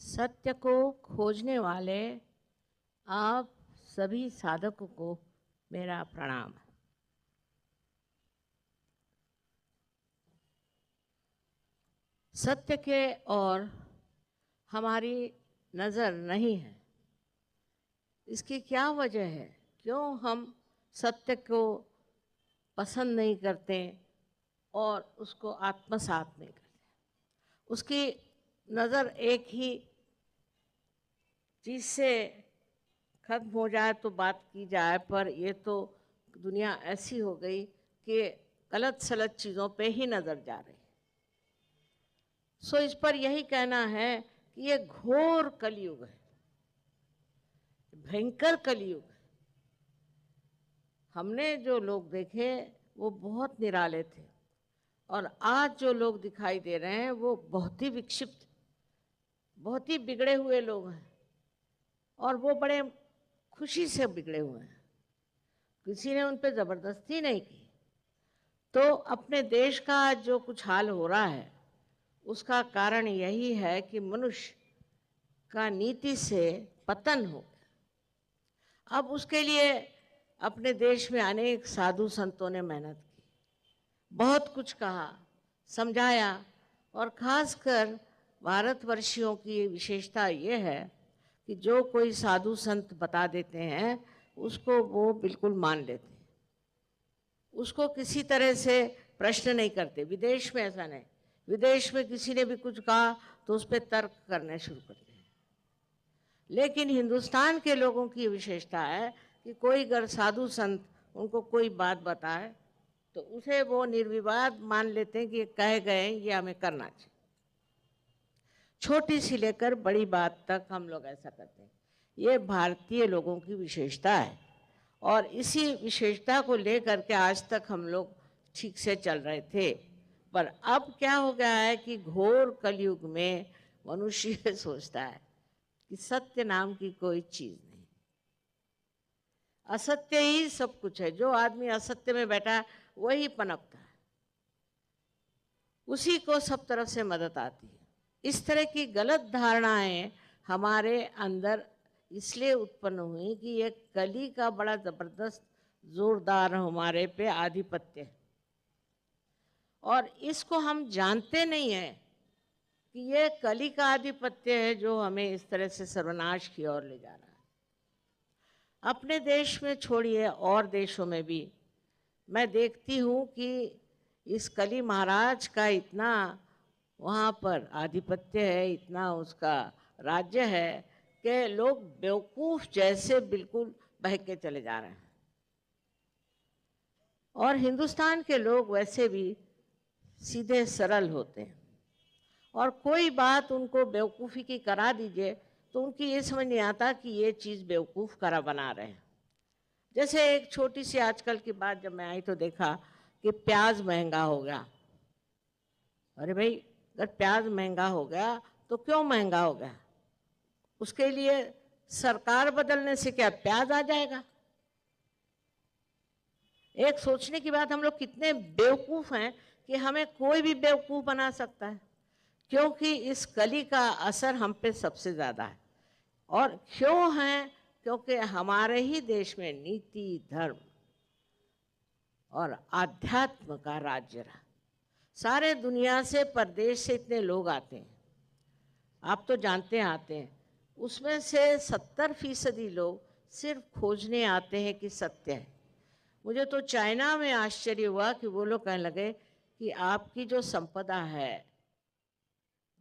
सत्य को खोजने वाले आप सभी साधकों को मेरा प्रणाम। सत्य के और हमारी नज़र नहीं है। इसकी क्या वजह है? क्यों हम सत्य को पसंद नहीं करते और उसको आत्मसात नहीं करते? उसकी नज़र एक ही चीज़ से खत्म हो जाए तो बात की जाए, पर ये तो दुनिया ऐसी हो गई कि गलत सलत चीज़ों पे ही नज़र जा रही। सो इस पर यही कहना है कि ये घोर कलयुग है, भयंकर कलयुग है। हमने जो लोग देखे वो बहुत निराले थे और आज जो लोग दिखाई दे रहे हैं वो बहुत ही विक्षिप्त, बहुत ही बिगड़े हुए लोग हैं और वो बड़े खुशी से बिगड़े हुए हैं। किसी ने उन पर ज़बरदस्ती नहीं की। तो अपने देश का जो कुछ हाल हो रहा है उसका कारण यही है कि मनुष्य का नीति से पतन हो गया। अब उसके लिए अपने देश में अनेक साधु संतों ने मेहनत की, बहुत कुछ कहा, समझाया, और खासकर भारतवर्षियों की विशेषता ये है कि जो कोई साधु संत बता देते हैं उसको वो बिल्कुल मान लेते हैं, उसको किसी तरह से प्रश्न नहीं करते। विदेश में ऐसा नहीं। विदेश में किसी ने भी कुछ कहा तो उस पर तर्क करने शुरू करते हैं। लेकिन हिंदुस्तान के लोगों की विशेषता है कि कोई अगर साधु संत उनको कोई बात बताए तो उसे वो निर्विवाद मान लेते हैं कि ये कह गए, ये हमें करना चाहिए। छोटी सी लेकर बड़ी बात तक हम लोग ऐसा करते हैं। ये भारतीय लोगों की विशेषता है और इसी विशेषता को लेकर के आज तक हम लोग ठीक से चल रहे थे। पर अब क्या हो गया है कि घोर कलयुग में मनुष्य सोचता है कि सत्य नाम की कोई चीज नहीं, असत्य ही सब कुछ है। जो आदमी असत्य में बैठा है वही पनपता है, उसी को सब तरफ से मदद आती है। इस तरह की गलत धारणाएं हमारे अंदर इसलिए उत्पन्न हुई कि ये कली का बड़ा जबरदस्त जोरदार हमारे पे आधिपत्य है और इसको हम जानते नहीं है कि ये कली का आधिपत्य है जो हमें इस तरह से सर्वनाश की ओर ले जा रहा है। अपने देश में छोड़िए, और देशों में भी मैं देखती हूँ कि इस कली महाराज का इतना वहाँ पर आधिपत्य है, इतना उसका राज्य है कि लोग बेवकूफ़ जैसे बिल्कुल बहक के चले जा रहे हैं। और हिंदुस्तान के लोग वैसे भी सीधे सरल होते हैं और कोई बात उनको बेवकूफ़ी की करा दीजिए तो उनकी ये समझ नहीं आता कि ये चीज़ बेवकूफ़ करा बना रहे हैं। जैसे एक छोटी सी आजकल की बात, जब मैं आई तो देखा कि प्याज महंगा हो गया। अरे भाई, अगर प्याज महंगा हो गया तो क्यों महंगा हो गया? उसके लिए सरकार बदलने से क्या प्याज आ जाएगा? एक सोचने की बात, हम लोग कितने बेवकूफ़ हैं कि हमें कोई भी बेवकूफ़ बना सकता है, क्योंकि इस कली का असर हम पे सबसे ज़्यादा है। और क्यों है? क्योंकि हमारे ही देश में नीति, धर्म और आध्यात्म का राज्य रहा। सारे दुनिया से, परदेश से इतने लोग आते हैं, आप तो जानते हैं आते हैं, उसमें से 70% लोग सिर्फ खोजने आते हैं कि सत्य है। मुझे तो चाइना में आश्चर्य हुआ कि वो लोग कहने लगे कि आपकी जो संपदा है,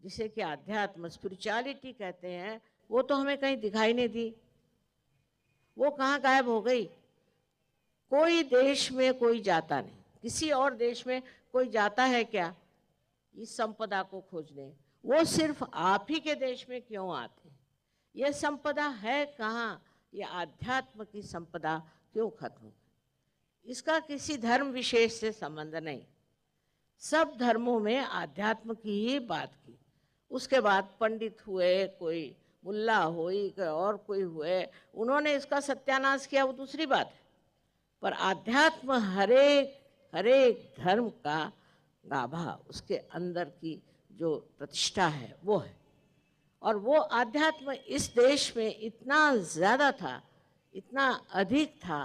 जिसे कि आध्यात्म, स्पिरिचुअलिटी कहते हैं, वो तो हमें कहीं दिखाई नहीं दी, वो कहाँ गायब हो गई? कोई देश में कोई जाता नहीं, किसी और देश में कोई जाता है क्या इस संपदा को खोजने? वो सिर्फ आप ही के देश में क्यों आते हैं? ये संपदा है कहाँ? ये आध्यात्म की संपदा क्यों खत्म हो गई? इसका किसी धर्म विशेष से संबंध नहीं। सब धर्मों में आध्यात्म की ही बात की। उसके बाद पंडित हुए, कोई मुल्ला हुई, कोई और कोई हुए, उन्होंने इसका सत्यानाश किया, वो दूसरी बात है। पर आध्यात्म हरेक धर्म का गाभा, उसके अंदर की जो प्रतिष्ठा है वो है। और वो आध्यात्म इस देश में इतना ज़्यादा था, इतना अधिक था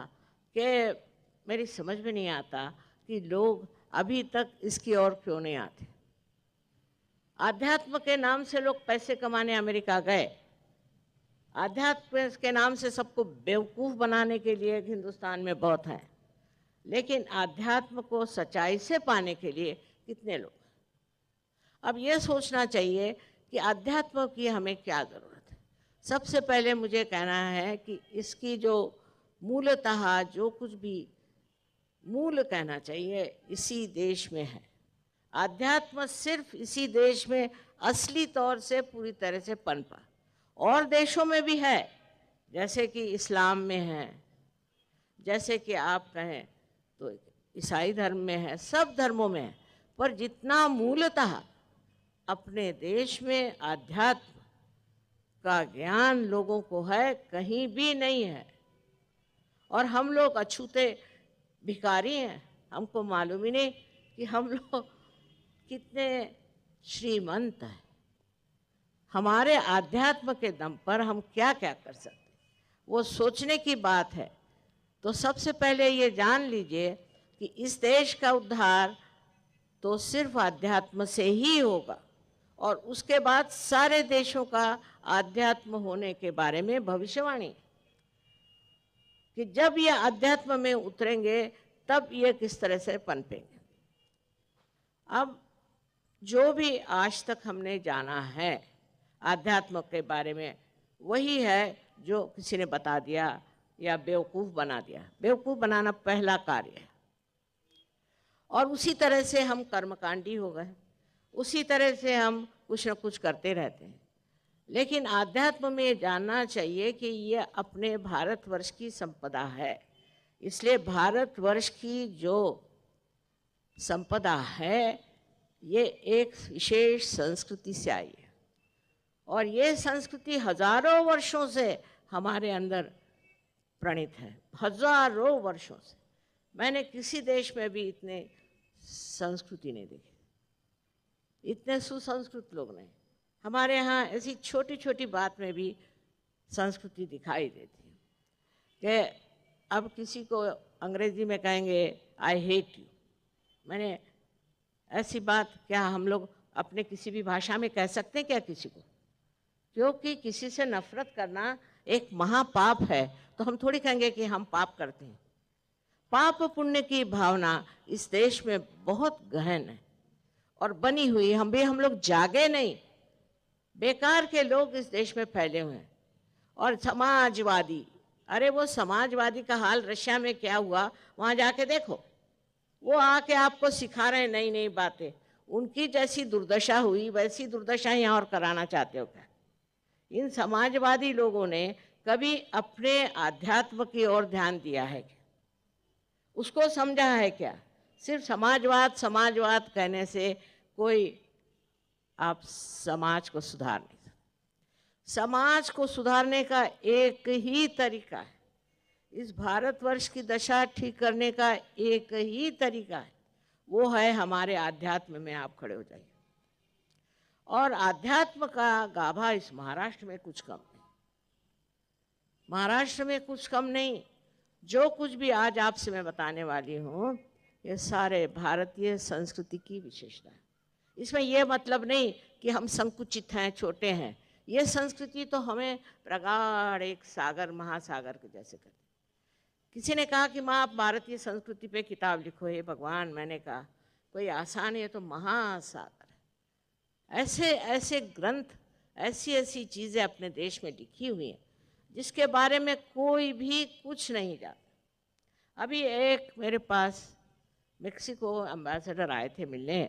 कि मेरी समझ में नहीं आता कि लोग अभी तक इसकी ओर क्यों नहीं आते। आध्यात्म के नाम से लोग पैसे कमाने अमेरिका गए, आध्यात्म के नाम से सबको बेवकूफ़ बनाने के लिए हिंदुस्तान में बहुत है, लेकिन आध्यात्म को सच्चाई से पाने के लिए कितने लोग। अब ये सोचना चाहिए कि अध्यात्म की हमें क्या ज़रूरत है। सबसे पहले मुझे कहना है कि इसकी जो मूलतः जो कुछ भी मूल कहना चाहिए इसी देश में है। आध्यात्म सिर्फ इसी देश में असली तौर से पूरी तरह से पनपा, और देशों में भी है, जैसे कि इस्लाम में है, जैसे कि आप कहें तो ईसाई धर्म में है, सब धर्मों में है, पर जितना मूलतः अपने देश में आध्यात्म का ज्ञान लोगों को है कहीं भी नहीं है। और हम लोग अछूते भिखारी हैं, हमको मालूम ही नहीं कि हम लोग कितने श्रीमंत हैं। हमारे आध्यात्म के दम पर हम क्या क्या कर सकते, वो सोचने की बात है। तो सबसे पहले ये जान लीजिए कि इस देश का उद्धार तो सिर्फ आध्यात्म से ही होगा, और उसके बाद सारे देशों का आध्यात्म होने के बारे में भविष्यवाणी कि जब ये अध्यात्म में उतरेंगे तब ये किस तरह से पनपेंगे। अब जो भी आज तक हमने जाना है आध्यात्म के बारे में, वही है जो किसी ने बता दिया या बेवकूफ़ बना दिया। बेवकूफ़ बनाना पहला कार्य है, और उसी तरह से हम कर्मकांडी हो गए, उसी तरह से हम कुछ न कुछ करते रहते हैं। लेकिन आध्यात्म में ये जानना चाहिए कि ये अपने भारतवर्ष की संपदा है, इसलिए भारतवर्ष की जो संपदा है ये एक विशेष संस्कृति से आई है, और ये संस्कृति हजारों वर्षों से हमारे अंदर प्रणीत है, हजारों वर्षों से। मैंने किसी देश में भी इतने संस्कृति नहीं देखी, इतने सुसंस्कृत लोग नहीं। हमारे यहाँ ऐसी छोटी छोटी बात में भी संस्कृति दिखाई देती है कि अब किसी को अंग्रेजी में कहेंगे आई हेट यू। मैंने ऐसी बात क्या हम लोग अपने किसी भी भाषा में कह सकते हैं क्या किसी को? क्योंकि किसी से नफरत करना एक महापाप है, तो हम थोड़ी कहेंगे कि हम पाप करते हैं। पाप पुण्य की भावना इस देश में बहुत गहन है और बनी हुई। हम लोग जागे नहीं, बेकार के लोग इस देश में फैले हुए हैं। और समाजवादी, अरे वो समाजवादी का हाल रशिया में क्या हुआ वहाँ जाके देखो। वो आके आपको सिखा रहे हैं नई नई बातें। उनकी जैसी दुर्दशा हुई वैसी दुर्दशा यहाँ और कराना चाहते हो क्या? इन समाजवादी लोगों ने कभी अपने आध्यात्म की ओर ध्यान दिया है क्या? उसको समझा है क्या? सिर्फ समाजवाद समाजवाद कहने से कोई आप समाज को सुधार नहीं सकते। समाज को सुधारने का एक ही तरीका है, इस भारतवर्ष की दशा ठीक करने का एक ही तरीका है, वो है हमारे आध्यात्म में आप खड़े हो जाइए। और आध्यात्म का गाभा इस महाराष्ट्र में कुछ कम नहीं, महाराष्ट्र में कुछ कम नहीं। जो कुछ भी आज आपसे मैं बताने वाली हूँ ये सारे भारतीय संस्कृति की विशेषता है। इसमें यह मतलब नहीं कि हम संकुचित हैं, छोटे हैं। ये संस्कृति तो हमें प्रगाढ़ एक सागर महासागर के जैसे करती। किसी ने कहा कि माँ आप भारतीय संस्कृति पे किताब लिखो। हे भगवान, मैंने कहा कोई आसान है तो महासागर है। ऐसे ऐसे ग्रंथ, ऐसी ऐसी चीज़ें अपने देश में लिखी हुई हैं जिसके बारे में कोई भी कुछ नहीं जानता। अभी एक मेरे पास मेक्सिको एम्बेसडर आए थे मिलने,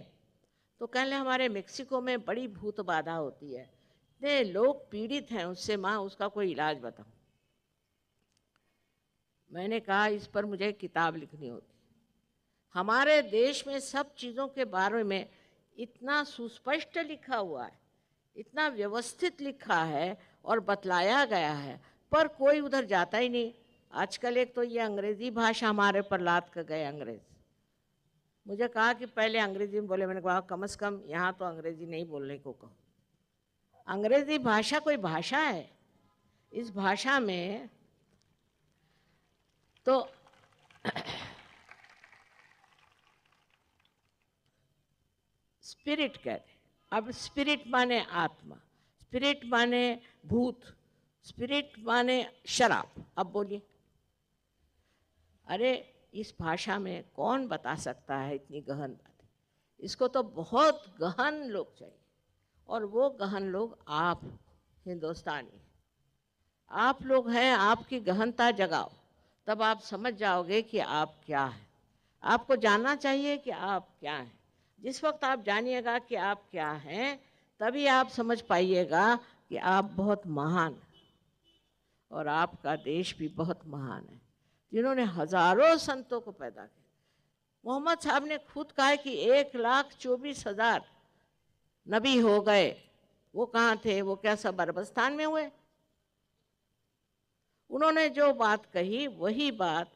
तो कहने हमारे मेक्सिको में बड़ी भूत बाधा होती है, इतने लोग पीड़ित हैं उससे, माँ उसका कोई इलाज बताओ। मैंने कहा इस पर मुझे किताब लिखनी होती। हमारे देश में सब चीज़ों के बारे में इतना सुस्पष्ट लिखा हुआ है, इतना व्यवस्थित लिखा है और बतलाया गया है, पर कोई उधर जाता ही नहीं। आजकल एक तो ये अंग्रेज़ी भाषा हमारे पर लाद कर गए अंग्रेज़। मुझे कहा कि पहले अंग्रेजी में बोले, मैंने कहा कम से कम यहाँ तो अंग्रेजी नहीं बोलने को कहो। अंग्रेजी भाषा कोई भाषा है? इस भाषा में तो स्पिरिट कहते हैं। अब स्पिरिट माने आत्मा, स्पिरिट माने भूत, स्पिरिट माने शराब। अब बोलिए, अरे इस भाषा में कौन बता सकता है इतनी गहन बातें? इसको तो बहुत गहन लोग चाहिए, और वो गहन लोग आप हिंदुस्तानी, आप लोग हैं। आपकी गहनता जगाओ, तब आप समझ जाओगे कि आप क्या हैं। आपको जानना चाहिए कि आप क्या हैं। जिस वक्त आप जानिएगा कि आप क्या हैं, तभी आप समझ पाइएगा कि आप बहुत महान हैं, और आपका देश भी बहुत महान है, जिन्होंने हजारों संतों को पैदा किया। मोहम्मद साहब ने खुद कहा है कि 1,24,000 नबी हो गए। वो कहाँ थे? वो क्या सब अरबस्तान में हुए? उन्होंने जो बात कही वही बात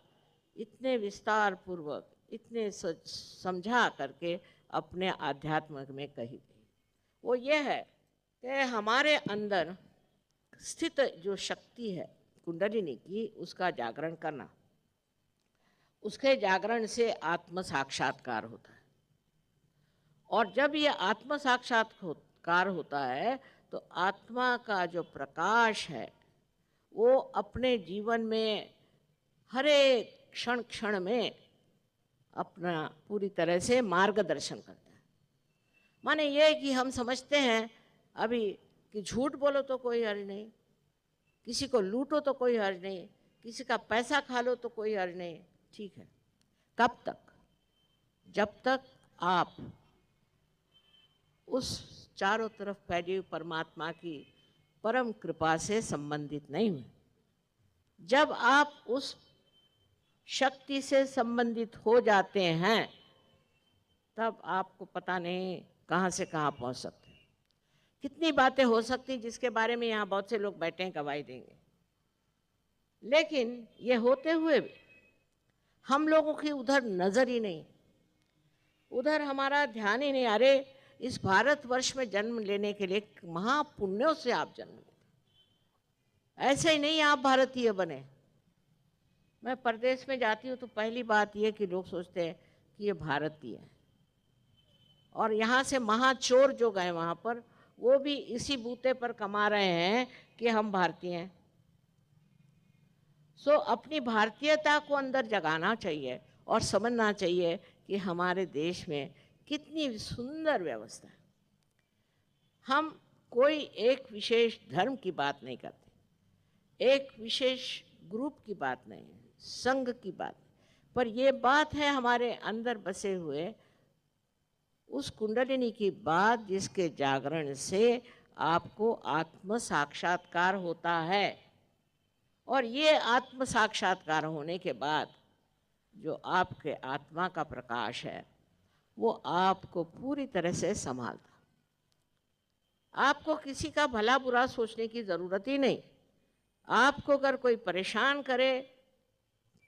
इतने विस्तार पूर्वक, इतने समझा करके अपने आध्यात्म में कही गई। वो ये है कि हमारे अंदर स्थित जो शक्ति है कुंडलिनी की, उसका जागरण करना। उसके जागरण से आत्म साक्षात्कार होता है, और जब ये आत्म साक्षात्कार होता है तो आत्मा का जो प्रकाश है वो अपने जीवन में हर एक क्षण क्षण में अपना पूरी तरह से मार्गदर्शन करता है। माने ये कि हम समझते हैं अभी कि झूठ बोलो तो कोई हर्ज नहीं, किसी को लूटो तो कोई हर्ज नहीं, किसी का पैसा खा लो तो कोई हर्ज नहीं। ठीक है, कब तक? जब तक आप उस चारों तरफ फैली हुई परमात्मा की परम कृपा से संबंधित नहीं हुए। जब आप उस शक्ति से संबंधित हो जाते हैं, तब आपको पता नहीं कहाँ से कहाँ पहुँच सकते। कितनी बातें हो सकती जिसके बारे में यहाँ बहुत से लोग बैठे हैं, गवाही देंगे, लेकिन ये होते हुए भी हम लोगों की उधर नज़र ही नहीं, उधर हमारा ध्यान ही नहीं। अरे इस भारतवर्ष में जन्म लेने के लिए महापुण्यों से आप जन्म लेते, ऐसे ही नहीं आप भारतीय बने। मैं परदेश में जाती हूँ तो पहली बात ये कि लोग सोचते हैं कि ये भारतीय है, और यहाँ से महाचोर जो गए वहाँ पर, वो भी इसी बूते पर कमा रहे हैं कि हम भारतीय हैं। सो अपनी भारतीयता को अंदर जगाना चाहिए और समझना चाहिए कि हमारे देश में कितनी सुंदर व्यवस्था है। हम कोई एक विशेष धर्म की बात नहीं करते, एक विशेष ग्रुप की बात नहीं है, संघ की बात, पर ये बात है हमारे अंदर बसे हुए उस कुंडलिनी की बात, जिसके जागरण से आपको आत्म साक्षात्कार होता है। और ये आत्म साक्षात्कार होने के बाद जो आपके आत्मा का प्रकाश है वो आपको पूरी तरह से संभालता। आपको किसी का भला बुरा सोचने की ज़रूरत ही नहीं। आपको अगर कोई परेशान करे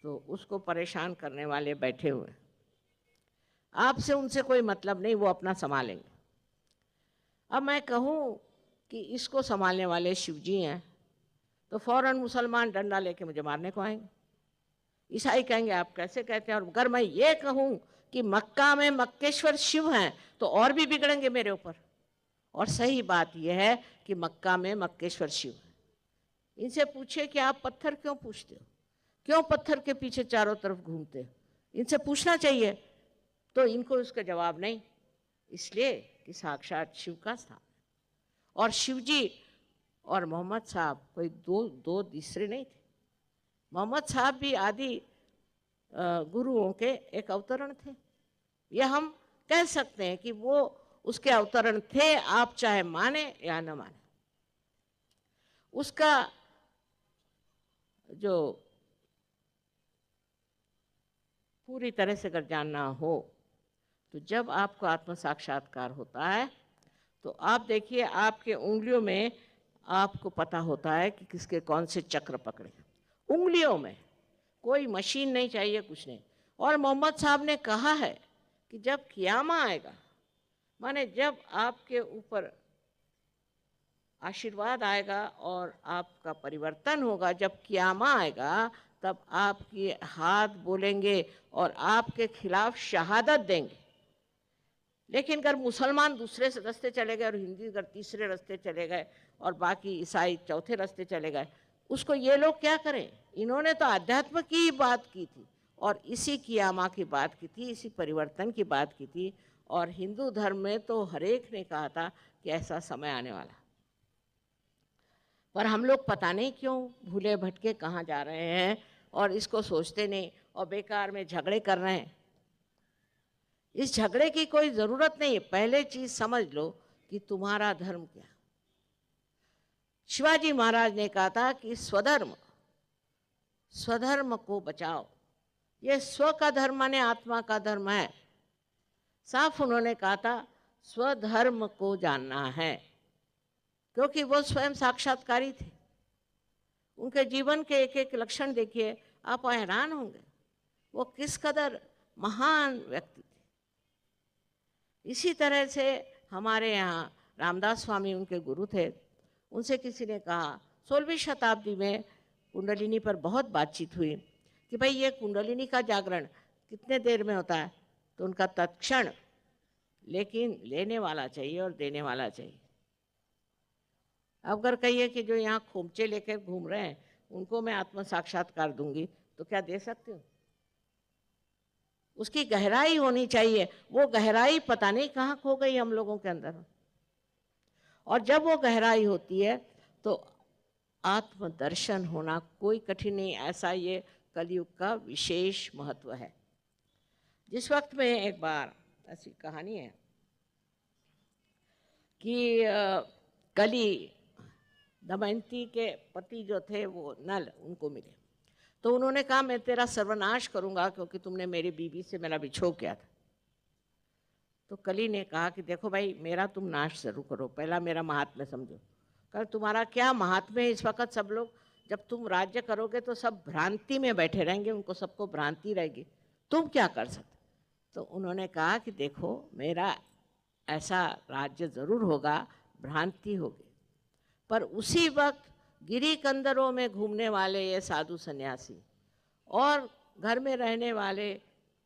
तो उसको परेशान करने वाले बैठे हुए हैं, आपसे उनसे कोई मतलब नहीं, वो अपना संभालेंगे। अब मैं कहूँ कि इसको संभालने वाले शिव जी हैं तो फौरन मुसलमान डंडा लेके मुझे मारने को आएंगे, ईसाई कहेंगे आप कैसे कहते हैं। और अगर मैं ये कहूँ कि मक्का में मक्केश्वर शिव हैं तो और भी बिगड़ेंगे मेरे ऊपर। और सही बात यह है कि मक्का में मक्केश्वर शिव हैं। इनसे पूछे कि आप पत्थर क्यों पूछते हो, क्यों पत्थर के पीछे चारों तरफ घूमते हो, इनसे पूछना चाहिए। तो इनको उसका जवाब नहीं, इसलिए कि साक्षात शिव का स्थान है। और शिव जी और मोहम्मद साहब कोई दो तीसरे नहीं थे। मोहम्मद साहब भी आदि गुरुओं के एक अवतरण थे। यह हम कह सकते हैं कि वो उसके अवतरण थे, आप चाहे माने या न माने। उसका जो पूरी तरह से अगर जानना हो तो जब आपको आत्म साक्षात्कार होता है तो आप देखिए आपके उंगलियों में आपको पता होता है कि किसके कौन से चक्र पकड़े। उंगलियों में कोई मशीन नहीं चाहिए, कुछ नहीं। और मोहम्मद साहब ने कहा है कि जब क़यामा आएगा, माने जब आपके ऊपर आशीर्वाद आएगा और आपका परिवर्तन होगा। जब क़यामा आएगा तब आपके हाथ बोलेंगे और आपके खिलाफ शहादत देंगे। लेकिन अगर मुसलमान दूसरे रास्ते चले गए और हिंदू अगर तीसरे रास्ते चले गए और बाकी ईसाई चौथे रास्ते चले गए, उसको ये लोग क्या करें? इन्होंने तो अध्यात्म की बात की थी और इसी क़यामा की बात की थी, इसी परिवर्तन की बात की थी। और हिंदू धर्म में तो हर एक ने कहा था कि ऐसा समय आने वाला। पर हम लोग पता नहीं क्यों भूले भटके कहाँ जा रहे हैं और इसको सोचते नहीं और बेकार में झगड़े कर रहे हैं। इस झगड़े की कोई ज़रूरत नहीं है। पहले चीज़ समझ लो कि तुम्हारा धर्म क्या। शिवाजी महाराज ने कहा था कि स्वधर्म, स्वधर्म को बचाओ। ये स्व का धर्म माने आत्मा का धर्म है। साफ उन्होंने कहा था स्वधर्म को जानना है, क्योंकि वो स्वयं साक्षात्कारी थे। उनके जीवन के एक एक लक्षण देखिए, आप हैरान होंगे वो किस कदर महान व्यक्ति थे। इसी तरह से हमारे यहाँ रामदास स्वामी उनके गुरु थे। उनसे किसी ने कहा, 16वीं शताब्दी में कुंडलिनी पर बहुत बातचीत हुई कि भाई ये कुंडलिनी का जागरण कितने देर में होता है? तो उनका तत्क्षण, लेकिन लेने वाला चाहिए और देने वाला चाहिए। अब अगर कहिए कि जो यहाँ खोमचे लेकर घूम रहे हैं उनको मैं आत्म साक्षात्कार दूंगी, तो क्या दे सकती हूँ? उसकी गहराई होनी चाहिए। वो गहराई पता नहीं कहाँ खो गई हम लोगों के अंदर। और जब वो गहराई होती है तो आत्मदर्शन होना कोई कठिन नहीं। ऐसा ये कलयुग का विशेष महत्व है। जिस वक्त में एक बार ऐसी कहानी है कि कली दमयंती के पति जो थे वो नल उनको मिले, तो उन्होंने कहा मैं तेरा सर्वनाश करूंगा क्योंकि तुमने मेरी बीवी से मेरा बिछोह किया था। तो कली ने कहा कि देखो भाई, मेरा तुम नाश जरूर करो, पहला मेरा महात्म्य समझो। कल तुम्हारा क्या महात्म्य है? इस वक्त सब लोग, जब तुम राज्य करोगे तो सब भ्रांति में बैठे रहेंगे, उनको सबको भ्रांति रहेगी, तुम क्या कर सकते? तो उन्होंने कहा कि देखो, मेरा ऐसा राज्य जरूर होगा, भ्रांति होगी, पर उसी वक्त गिरी कंदरों में घूमने वाले ये साधु सन्यासी और घर में रहने वाले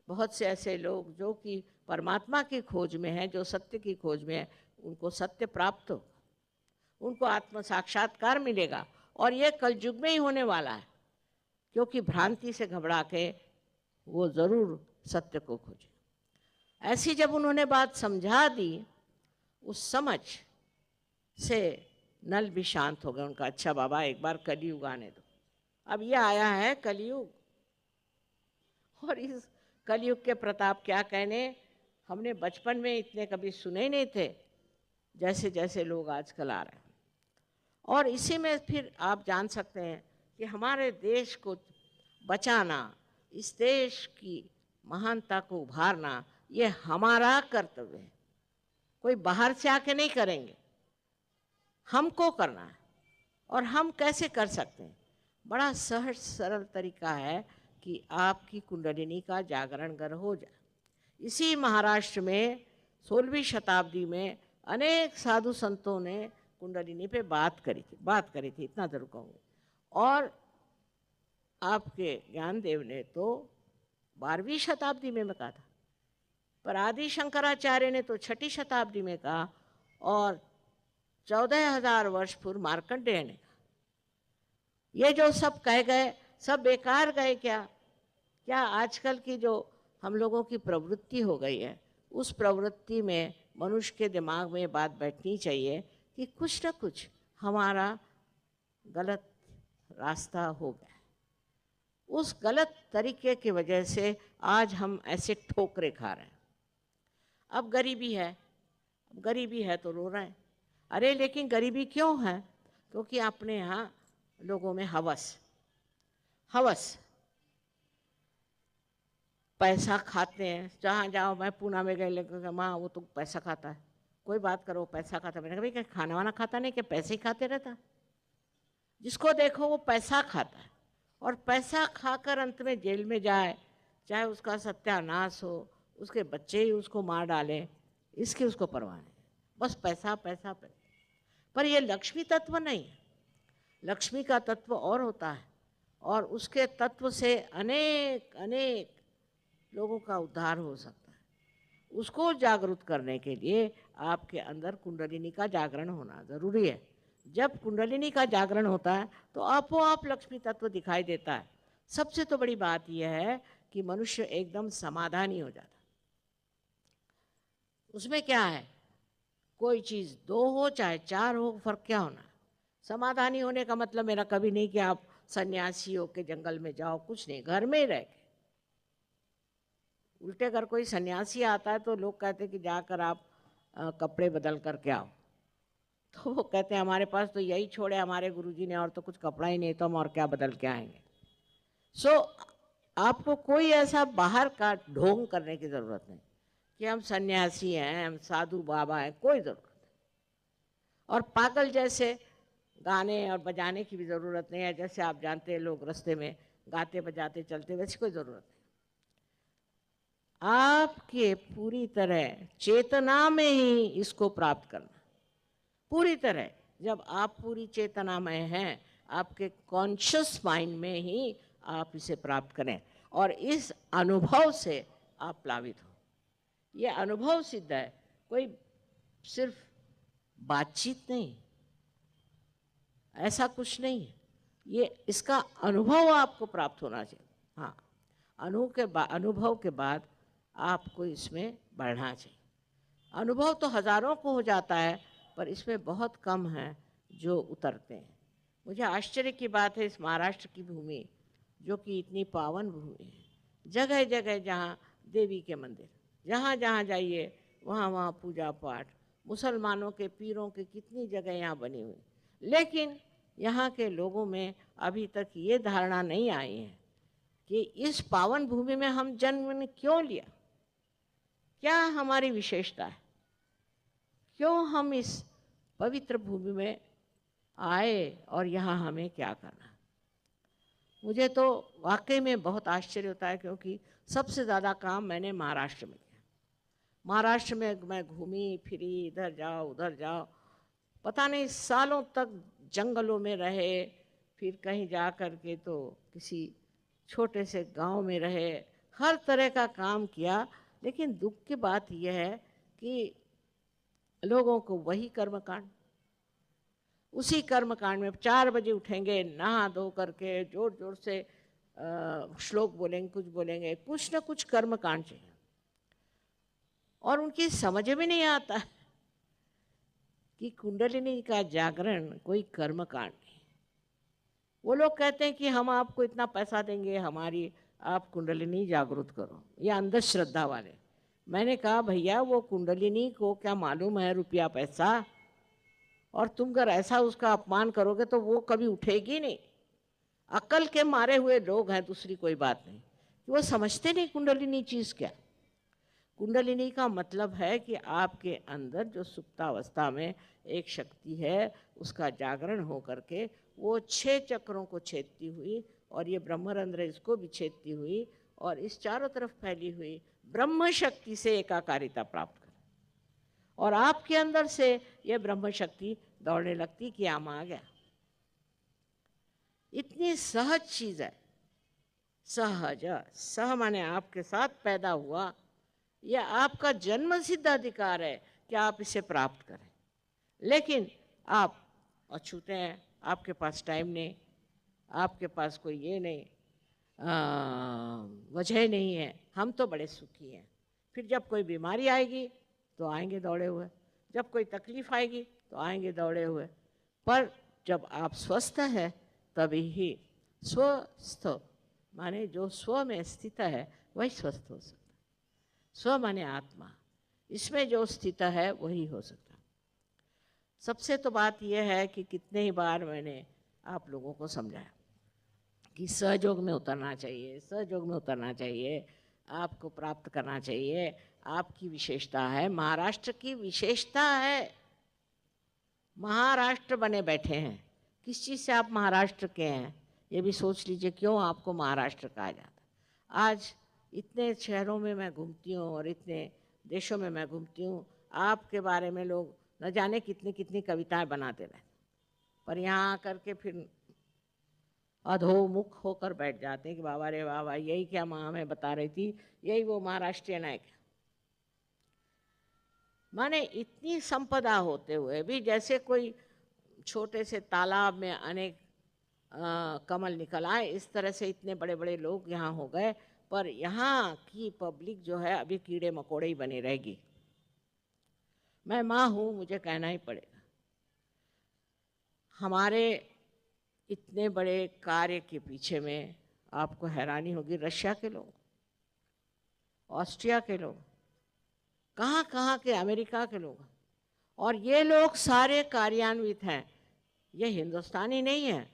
बहुत से ऐसे लोग जो कि परमात्मा की खोज में हैं, जो सत्य की खोज में हैं, उनको सत्य प्राप्त होगा, उनको आत्म साक्षात्कार मिलेगा। और ये कलयुग में ही होने वाला है, क्योंकि भ्रांति से घबरा के वो ज़रूर सत्य को खोजे। ऐसी जब उन्होंने बात समझा दी, उस समझ से नल भी शांत हो गए। उनका अच्छा बाबा, एक बार कलयुग आने दो। अब ये आया है कलयुग, और इस कलयुग के प्रताप क्या कहने, हमने बचपन में इतने कभी सुने ही नहीं थे जैसे जैसे लोग आजकल आ रहे हैं। और इसी में फिर आप जान सकते हैं कि हमारे देश को बचाना, इस देश की महानता को उभारना, ये हमारा कर्तव्य है। कोई बाहर से आके नहीं करेंगे, हमको करना है। और हम कैसे कर सकते हैं? बड़ा सहज सरल तरीका है कि आपकी कुंडलिनी का जागरण अगर हो जाए। इसी महाराष्ट्र में 16वीं शताब्दी में अनेक साधु संतों ने कुंडलिनी पे बात करी थी, इतना जरूर कहूँगी। और आपके ज्ञानदेव ने तो 12वीं शताब्दी में कहा था, पर आदि शंकराचार्य ने तो 6ठी शताब्दी में कहा, और 14,000 वर्ष पूर्व मार्कंडेय ने कहा। ये जो सब कह गए सब बेकार गए क्या? क्या आजकल की जो हम लोगों की प्रवृत्ति हो गई है, उस प्रवृत्ति में मनुष्य के दिमाग में बात बैठनी चाहिए कि कुछ न कुछ हमारा गलत रास्ता हो गया। उस गलत तरीके की वजह से आज हम ऐसे ठोकरे खा रहे हैं। अब गरीबी है तो रो रहे हैं। अरे लेकिन गरीबी क्यों है? क्योंकि अपने यहाँ लोगों में हवस पैसा खाते हैं। जहाँ जाओ, मैं पूना में गए, लेकर माँ वो तो पैसा खाता है, कोई बात करो पैसा खाता है। मैंने कहा भाई क्या खाना वाना खाता नहीं, क्या पैसे ही खाते रहता? जिसको देखो वो पैसा खाता है, और पैसा खाकर अंत में जेल में जाए, चाहे उसका सत्यानाश हो, उसके बच्चे ही उसको मार डालें, इसकी उसको परवाह नहीं, बस पैसा पैसा पैसा। पर ये लक्ष्मी तत्व नहीं है। लक्ष्मी का तत्व और होता है, और उसके तत्व से अनेक अनेक लोगों का उद्धार हो सकता है। उसको जागृत करने के लिए आपके अंदर कुंडलिनी का जागरण होना ज़रूरी है। जब कुंडलिनी का जागरण होता है तो आपो आप लक्ष्मी तत्व दिखाई देता है। सबसे तो बड़ी बात यह है कि मनुष्य एकदम समाधानी हो जाता है। उसमें क्या है, कोई चीज़ 2 हो चाहे 4 हो, फर्क क्या होना है। समाधानी होने का मतलब मेरा कभी नहीं कि आप सन्यासी हो के जंगल में जाओ, कुछ नहीं, घर में ही रह के। उल्टे अगर कोई सन्यासी आता है तो लोग कहते हैं कि जाकर आप कपड़े बदल करके आओ, तो वो कहते हैं हमारे पास तो यही छोड़े हमारे गुरुजी ने, और तो कुछ कपड़ा ही नहीं, तो हम और क्या बदल के आएंगे। आपको कोई ऐसा बाहर का ढोंग करने की ज़रूरत नहीं कि हम सन्यासी हैं, हम साधु बाबा हैं, कोई ज़रूरत नहीं। और पागल जैसे गाने और बजाने की भी ज़रूरत नहीं है। जैसे आप जानते हैं लोग रास्ते में गाते बजाते चलते, वैसी कोई ज़रूरत नहीं। आपके पूरी तरह चेतना में ही इसको प्राप्त करना, पूरी तरह। जब आप पूरी चेतना में हैं, आपके कॉन्शियस माइंड में ही आप इसे प्राप्त करें, और इस अनुभव से आप प्लावित हो। ये अनुभव सिद्ध है, कोई सिर्फ बातचीत नहीं, ऐसा कुछ नहीं है। ये इसका अनुभव आपको प्राप्त होना चाहिए। हाँ, अनुभव के बाद आपको इसमें बढ़ना चाहिए। अनुभव तो हज़ारों को हो जाता है, पर इसमें बहुत कम हैं जो उतरते हैं। मुझे आश्चर्य की बात है, इस महाराष्ट्र की भूमि जो कि इतनी पावन भूमि है, जगह जगह जहाँ देवी के मंदिर, जहाँ जहाँ जाइए वहाँ वहाँ पूजा पाठ, मुसलमानों के पीरों के कितनी जगह यहाँ बनी हुई, लेकिन यहाँ के लोगों में अभी तक ये धारणा नहीं आई है कि इस पावन भूमि में हम जन्म क्यों लिया, क्या हमारी विशेषता है, क्यों हम इस पवित्र भूमि में आए और यहाँ हमें क्या करना। मुझे तो वाकई में बहुत आश्चर्य होता है, क्योंकि सबसे ज़्यादा काम मैंने महाराष्ट्र में किया। महाराष्ट्र में मैं घूमी फिरी, इधर जाओ उधर जाओ, पता नहीं सालों तक जंगलों में रहे, फिर कहीं जा कर के तो किसी छोटे से गांव में रहे, हर तरह का काम किया। लेकिन दुख की बात यह है कि लोगों को वही कर्मकांड, उसी कर्मकांड में 4 बजे उठेंगे, नहा धो करके जोर जोर से श्लोक बोलेंगे, कुछ ना कुछ कर्मकांड चाहिए, और उनकी समझ में नहीं आता कि कुंडलिनी का जागरण कोई कर्मकांड नहीं। वो लोग कहते हैं कि हम आपको इतना पैसा देंगे, हमारी आप कुंडलिनी जागृत करो, ये अंधश्रद्धा वाले। मैंने कहा भैया, वो कुंडलिनी को क्या मालूम है रुपया पैसा, और तुम अगर ऐसा उसका अपमान करोगे तो वो कभी उठेगी नहीं। अक्ल के मारे हुए लोग हैं, दूसरी कोई बात नहीं, वो समझते नहीं कुंडलिनी चीज़ क्या। कुंडलिनी का मतलब है कि आपके अंदर जो सुप्तावस्था में एक शक्ति है, उसका जागरण हो करके वो 6 चक्रों को छेदती हुई, और ये ब्रह्मरंध्र इसको भी छेदती हुई, और इस चारों तरफ फैली हुई ब्रह्म शक्ति से एकाकारिता प्राप्त करे, और आपके अंदर से ये ब्रह्म शक्ति दौड़ने लगती कि आम आ गया। इतनी सहज चीज़ है, सहज, सह माने आपके साथ पैदा हुआ, यह आपका जन्म सिद्ध अधिकार है कि आप इसे प्राप्त करें। लेकिन आप अछूते हैं, आपके पास टाइम नहीं, आपके पास कोई ये नहीं, वजह नहीं है। हम तो बड़े सुखी हैं। फिर जब कोई बीमारी आएगी तो आएंगे दौड़े हुए, जब कोई तकलीफ आएगी तो आएंगे दौड़े हुए। पर जब आप स्वस्थ हैं तभी ही स्वस्थ माने जो स्व में स्थित है वही स्वस्थ हो सकता है। स्व माने आत्मा, इसमें जो स्थित है वही हो सकता है। सबसे तो बात यह है कि कितने ही बार मैंने आप लोगों को समझाया कि सहयोग में उतरना चाहिए, सहयोग में उतरना चाहिए, आपको प्राप्त करना चाहिए। आपकी विशेषता है, महाराष्ट्र की विशेषता है। महाराष्ट्र बने बैठे हैं, किस चीज़ से आप महाराष्ट्र के हैं ये भी सोच लीजिए, क्यों आपको महाराष्ट्र कहा जाता है। आज इतने शहरों में मैं घूमती हूँ और इतने देशों में मैं घूमती हूँ, आपके बारे में लोग न जाने कितनी कितनी कविताएं बनाते रहे, पर यहाँ आकर के फिर अधोमुख होकर बैठ जाते हैं कि बाबा रे बाबा, यही क्या माँ हमें बता रही थी, यही वो महाराष्ट्रीय नायक है। माने इतनी संपदा होते हुए भी जैसे कोई छोटे से तालाब में अनेक कमल निकल आए, इस तरह से इतने बड़े बड़े लोग यहाँ हो गए, पर यहाँ की पब्लिक जो है अभी कीड़े मकोड़े ही बनी रहेगी। मैं माँ हूँ, मुझे कहना ही पड़ेगा। हमारे इतने बड़े कार्य के पीछे में आपको हैरानी होगी, रशिया के लोग, ऑस्ट्रिया के लोग, कहाँ कहाँ के, अमेरिका के लोग, और ये लोग सारे कार्यान्वित हैं। ये हिंदुस्तानी नहीं है,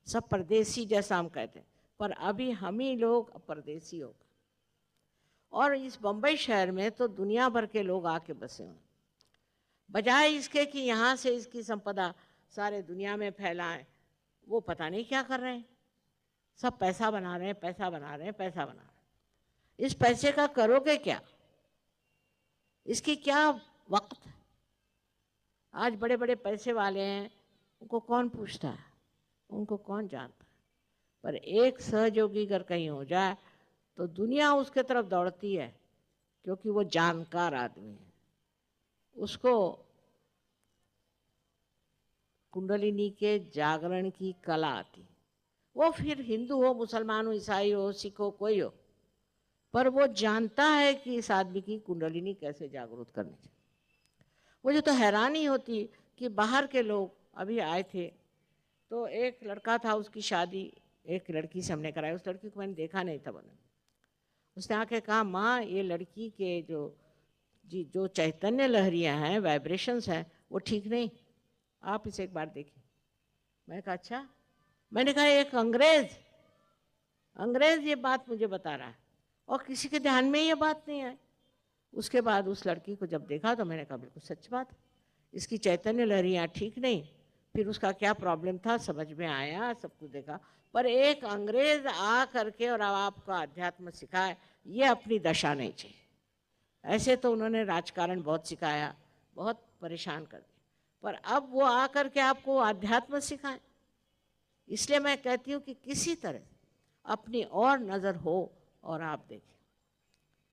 सब परदेसी जैसा हम कहते हैं, पर अभी हम ही लोग परदेसी हो गए। और इस बम्बई शहर में तो दुनिया भर के लोग आके बसे हुए, बजाय इसके कि यहाँ से इसकी संपदा सारे दुनिया में फैलाएं, वो पता नहीं क्या कर रहे हैं। सब पैसा बना रहे हैं, पैसा बना रहे हैं, पैसा बना रहे हैं। इस पैसे का करोगे क्या? इसकी क्या वक्त है? आज बड़े बड़े पैसे वाले हैं, उनको कौन पूछता है, उनको कौन जानता है? पर एक सहयोगी अगर कहीं हो जाए तो दुनिया उसके तरफ दौड़ती है, क्योंकि वो जानकार आदमी है। उसको कुंडलिनी के जागरण की कला आती, वो फिर हिंदू हो, मुसलमान हो, ईसाई हो, सिख हो, कोई हो, पर वो जानता है कि इस आदमी की कुंडलिनी कैसे जागरूक करनी चाहिए। मुझे तो हैरानी होती कि बाहर के लोग अभी आए थे, तो एक लड़का था, उसकी शादी एक लड़की से हमने कराई। उस लड़की को मैंने देखा नहीं था बने। उसने आके कहा, माँ ये लड़की के जो चैतन्य लहरियाँ हैं, वाइब्रेशंस हैं, वो ठीक नहीं, आप इसे एक बार देखिए। मैं कहा अच्छा। मैंने कहा एक अंग्रेज ये बात मुझे बता रहा है, और किसी के ध्यान में ये बात नहीं आई। उसके बाद उस लड़की को जब देखा तो मैंने कहा बिल्कुल सच बात है, इसकी चैतन्य लहरियाँ ठीक नहीं। फिर उसका क्या प्रॉब्लम था समझ में आया, सब कुछ देखा। पर एक अंग्रेज आ करके और आपको अध्यात्म सिखाए, ये अपनी दशा नहीं चाहिए। ऐसे तो उन्होंने राजकारण बहुत सिखाया, बहुत परेशान कर दिया, पर अब वो आ करके आपको अध्यात्म सिखाएं। इसलिए मैं कहती हूँ कि किसी तरह अपनी और नज़र हो और आप देखें।